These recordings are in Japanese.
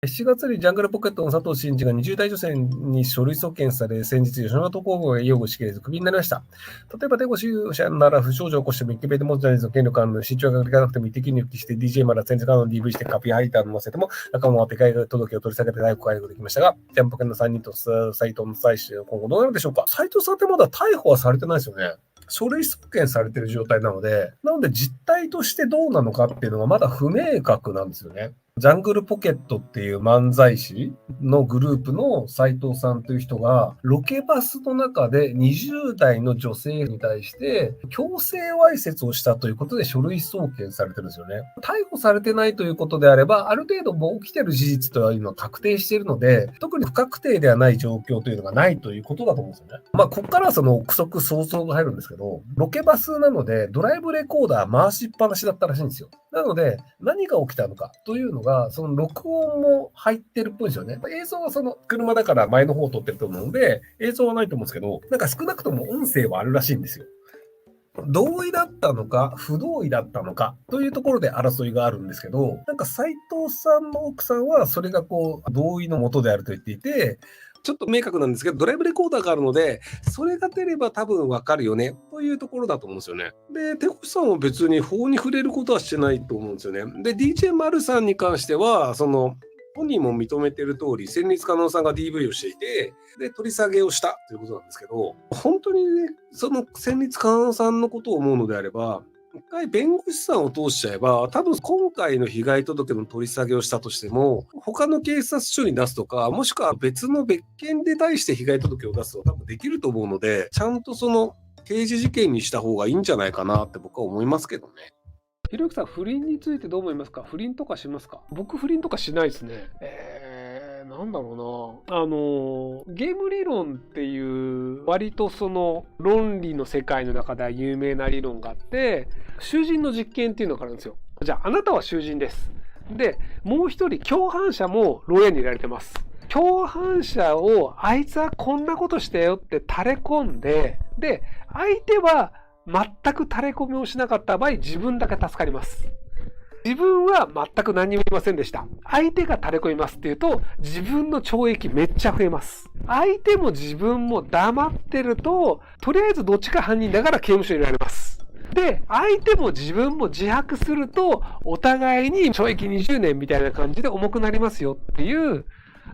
7月にジャングルポケットの佐藤真一が20代女性に書類送検され、先日、吉本興業が擁護しきれず、クビになりました。例えば、手越者なら不祥事を起こしても、イケベでもジャニーズの権力あるので、身長がいかなくても一滴入記して、DJ まだ全然の DV してカピハイターに乗せても、仲間は手替え届を取り下げて逮捕解雇できましたが、ジャンポケの3人と斎藤の妻子、今後どうなるでしょうか。斎藤さんってまだ逮捕はされてないですよね。書類送検されている状態なので、実態としてどうなのかっていうのがまだ不明確なんですよね。ジャングルポケットっていう漫才師のグループの斉藤さんという人が、ロケバスの中で20代の女性に対して強制わいせつをしたということで書類送検されてるんですよね。逮捕されてないということであれば、ある程度もう起きてる事実というのは確定しているので、特に不確定ではない状況というのがないということだと思うんですよね。ここからはその憶測想像が入るんですけど、ロケバスなのでドライブレコーダー回しっぱなしだったらしいんですよ。なので、何が起きたのかというのが、その録音も入ってるっぽいんですよね。映像はその車だから前の方を撮ってると思うので、映像はないと思うんですけど、少なくとも音声はあるらしいんですよ。同意だったのか、不同意だったのかというところで争いがあるんですけど、斉藤さんの奥さんはそれが同意のもとであると言っていて、ちょっと明確なんですけど、ドライブレコーダーがあるので、それが出れば多分わかるよね、というところだと思うんですよね。で、手越さんは別に法に触れることはしてないと思うんですよね。で、DJ 丸さんに関しては、本人も認めている通り、戦慄加納さんが DV をしていて、で、取り下げをしたということなんですけど、本当にね、その戦慄加納さんのことを思うのであれば、一回弁護士さんを通しちゃえば、多分今回の被害届の取り下げをしたとしても、他の警察署に出すとか、もしくは別の別件で対して被害届を出すと多分できると思うので、ちゃんとその刑事事件にした方がいいんじゃないかなって僕は思いますけどね。ひろゆきさん、不倫についてどう思いますか？不倫とかしますか？僕、不倫とかしないですね。なんだろうな。ゲーム理論っていう割とその論理の世界の中では有名な理論があって、囚人の実験っていうのがあるんですよ。じゃあ、あなたは囚人です。で、もう一人共犯者も牢屋に入れられてます。共犯者をあいつはこんなことしたよって垂れ込んで、で、相手は全く垂れ込みをしなかった場合、自分だけ助かります。自分は全く何も言いませんでした。相手が垂れ込みますっていうと、自分の懲役めっちゃ増えます。相手も自分も黙ってると、とりあえずどっちか犯人だから刑務所に入れられます。で、相手も自分も自白すると、お互いに懲役20年みたいな感じで重くなりますよっていう、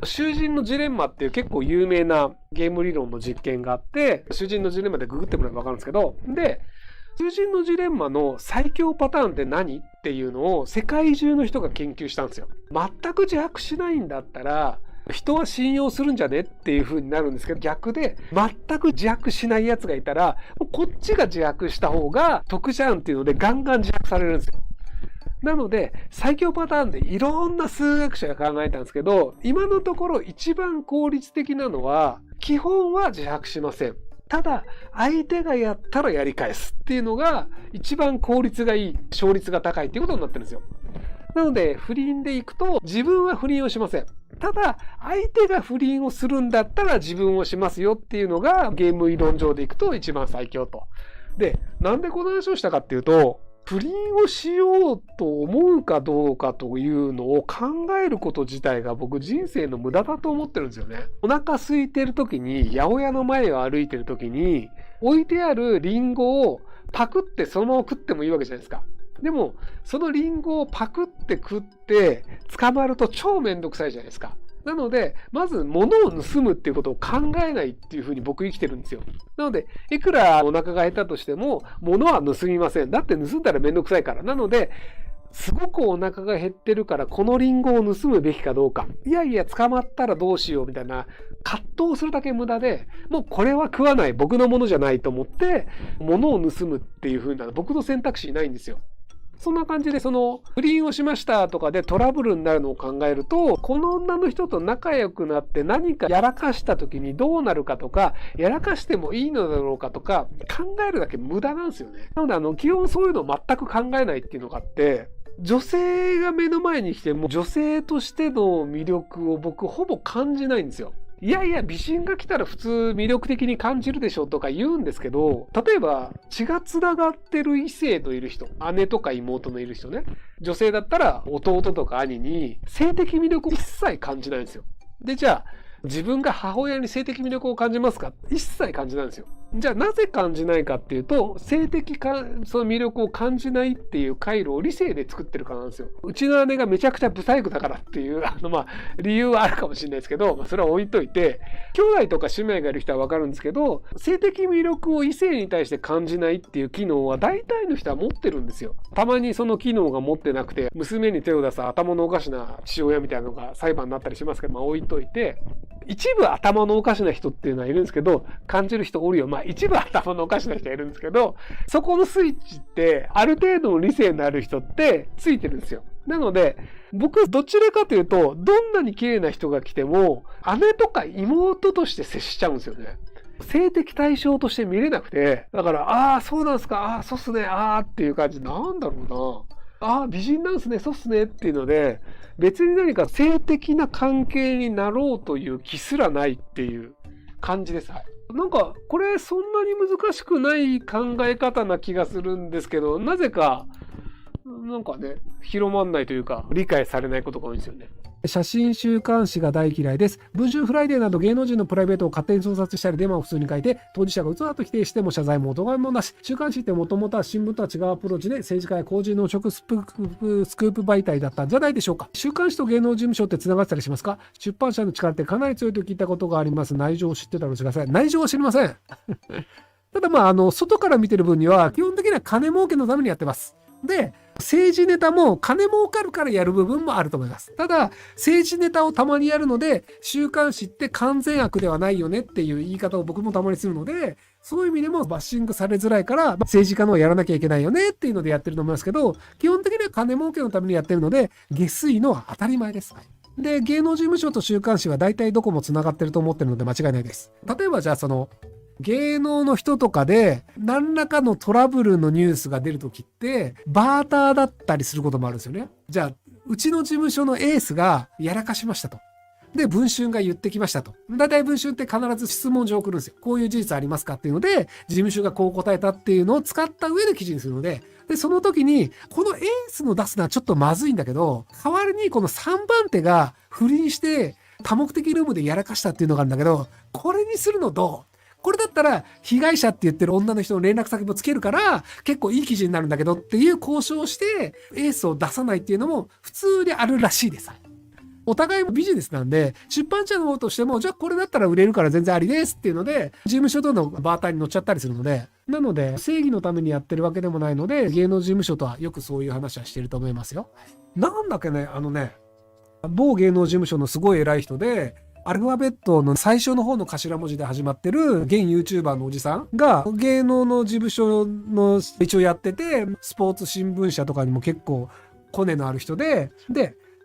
囚人のジレンマっていう結構有名なゲーム理論の実験があって、囚人のジレンマでググってもらえばわかるんですけど、で、囚人のジレンマの最強パターンって何っていうのを世界中の人が研究したんですよ。全く自白しないんだったら、人は信用するんじゃねっていう風になるんですけど、逆で全く自白しない奴がいたら、こっちが自白した方が得じゃんっていうのでガンガン自白されるんですよ。なので、最強パターンでいろんな数学者が考えたんですけど、今のところ一番効率的なのは、基本は自白しません。ただ、相手がやったらやり返すっていうのが一番効率がいい、勝率が高いっていうことになってるんですよ。なので、不倫でいくと自分は不倫をしません。ただ、相手が不倫をするんだったら自分をしますよっていうのがゲーム理論上でいくと一番最強と。で、なんでこの話をしたかっていうと、不倫をしようと思うかどうかというのを考えること自体が僕人生の無駄だと思ってるんですよね。お腹空いてる時に八百屋の前を歩いてる時に置いてあるリンゴをパクってそのまま食ってもいいわけじゃないですか。でもそのリンゴをパクって食って捕まると超めんどくさいじゃないですか。なので、まず物を盗むっていうことを考えないっていうふうに僕生きてるんですよ。なので、いくらお腹が減ったとしても、物は盗みません。だって盗んだらめんどくさいから。なので、すごくお腹が減ってるから、このリンゴを盗むべきかどうか。いやいや、捕まったらどうしようみたいな、葛藤するだけ無駄で、もうこれは食わない、僕のものじゃないと思って、物を盗むっていうふうな、僕の選択肢ないんですよ。そんな感じで、不倫をしましたとかでトラブルになるのを考えると、この女の人と仲良くなって何かやらかした時にどうなるかとか、やらかしてもいいのだろうかとか、考えるだけ無駄なんですよね。なので、基本そういうのを全く考えないっていうのがあって、女性が目の前に来ても、女性としての魅力を僕ほぼ感じないんですよ。いやいや、美人が来たら普通魅力的に感じるでしょとか言うんですけど、例えば血がつながってる異性のいる人、姉とか妹のいる人ね、女性だったら弟とか兄に性的魅力を一切感じないんですよ。で、じゃあ、自分が母親に性的魅力を感じますか？一切感じないんですよ。じゃあなぜ感じないかっていうと、性的かその魅力を感じないっていう回路を理性で作ってるからなんですよ。うちの姉がめちゃくちゃブサイクだからっていう理由はあるかもしれないですけど、それは置いといて、兄弟とか姉妹がいる人はわかるんですけど、性的魅力を異性に対して感じないっていう機能は大体の人は持ってるんですよ。たまにその機能が持ってなくて、娘に手を出す頭のおかしな父親みたいなのが裁判になったりしますけど、置いといて、一部頭のおかしな人っていうのはいるんですけど、感じる人おるよ。一部頭のおかしな人はいるんですけど、そこのスイッチって、ある程度の理性のある人ってついてるんですよ。なので、僕、どちらかというと、どんなに綺麗な人が来ても、姉とか妹として接しちゃうんですよね。性的対象として見れなくて、だから、ああ、そうなんすか、ああ、そうっすね、ああっていう感じ、なんだろうな。ああ、美人なんすね、そうっすねっていうので、別に何か性的な関係になろうという気すらないっていう感じです。はい。なんか、これそんなに難しくない考え方な気がするんですけど、なぜか、なんかね、広まんないというか、理解されないことが多いんですよね。写真週刊誌が大嫌いです。文春フライデーなど芸能人のプライベートを勝手に創作したりデマを普通に書いて、当事者がうつわと否定しても謝罪もお咎めもなし。週刊誌ってもともとは新聞とは違うアプローチで政治家や公人の直スクープ媒体だったんじゃないでしょうか。週刊誌と芸能事務所って繋がってたりしますか？出版社の力ってかなり強いと聞いたことがあります。内情を知ってたら教えてください。内情は知りません。ただ外から見てる分には基本的には金儲けのためにやってます。で、政治ネタも金儲かるからやる部分もあると思います。ただ、政治ネタをたまにやるので、週刊誌って完全悪ではないよねっていう言い方を僕もたまにするので、そういう意味でもバッシングされづらいから、政治家のやらなきゃいけないよねっていうのでやってると思いますけど、基本的には金儲けのためにやってるので、下水のは当たり前です。で、芸能事務所と週刊誌は大体どこも繋がってると思ってるので間違いないです。例えばじゃあ芸能の人とかで何らかのトラブルのニュースが出るときってバーターだったりすることもあるんですよね。じゃあうちの事務所のエースがやらかしましたと。で、文春が言ってきましたと。だいたい文春って必ず質問状を送るんですよ。こういう事実ありますかっていうので、事務所がこう答えたっていうのを使った上で記事にするので、で、その時に、このエースの出すのはちょっとまずいんだけど、代わりにこの3番手が不倫して多目的ルームでやらかしたっていうのがあるんだけど、これにするのどう？これだったら被害者って言ってる女の人の連絡先もつけるから結構いい記事になるんだけどっていう交渉をしてエースを出さないっていうのも普通にあるらしいです。お互いビジネスなんで出版社の方としてもじゃあこれだったら売れるから全然ありですっていうので事務所とのバーターに乗っちゃったりするので、なので正義のためにやってるわけでもないので芸能事務所とはよくそういう話はしてると思いますよ。なんだっけね、某芸能事務所のすごい偉い人でアルファベットの最初の方の頭文字で始まってる現 YouTuber のおじさんが芸能の事務所の一応やってて、スポーツ新聞社とかにも結構コネのある人で、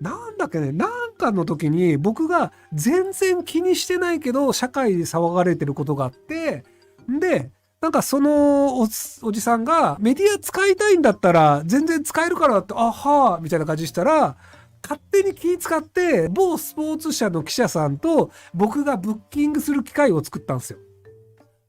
なんだっけね、なんかの時に僕が全然気にしてないけど社会で騒がれてることがあって、で、なんかそのおじさんがメディア使いたいんだったら全然使えるからって、あはーみたいな感じしたら、勝手に気使って某スポーツ社の記者さんと僕がブッキングする機会を作ったんですよ。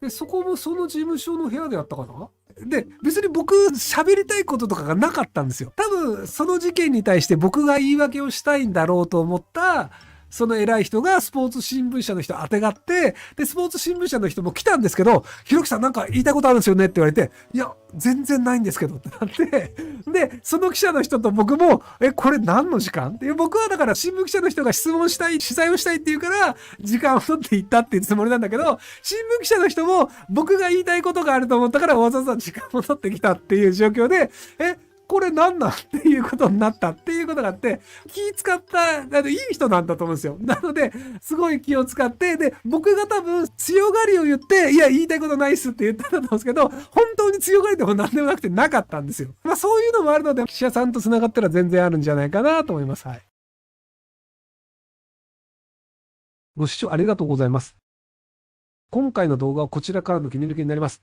で、そこもその事務所の部屋でやったかな。で、別に僕喋りたいこととかがなかったんですよ。多分その事件に対して僕が言い訳をしたいんだろうと思ったその偉い人がスポーツ新聞社の人当てがって、で、スポーツ新聞社の人も来たんですけど、ひろきさんなんか言いたいことあるんですよねって言われて、いや、全然ないんですけどってなって、で、その記者の人と僕も、これ何の時間って、僕はだから新聞記者の人が質問したい、取材をしたいって言うから、時間を取って行ったっていうつもりなんだけど、新聞記者の人も僕が言いたいことがあると思ったからわざわざ時間を取ってきたっていう状況で、これなんなんっていうことになったっていうことがあって、気使った、いい人なんだと思うんですよ。なので、すごい気を使って、で、僕が多分強がりを言って、いや、言いたいことないっすって言ったんだと思うんですけど、本当に強がりでも何でもなくてなかったんですよ。そういうのもあるので、記者さんと繋がったら全然あるんじゃないかなと思います。はい。ご視聴ありがとうございます。今回の動画はこちらからの切り抜きになります。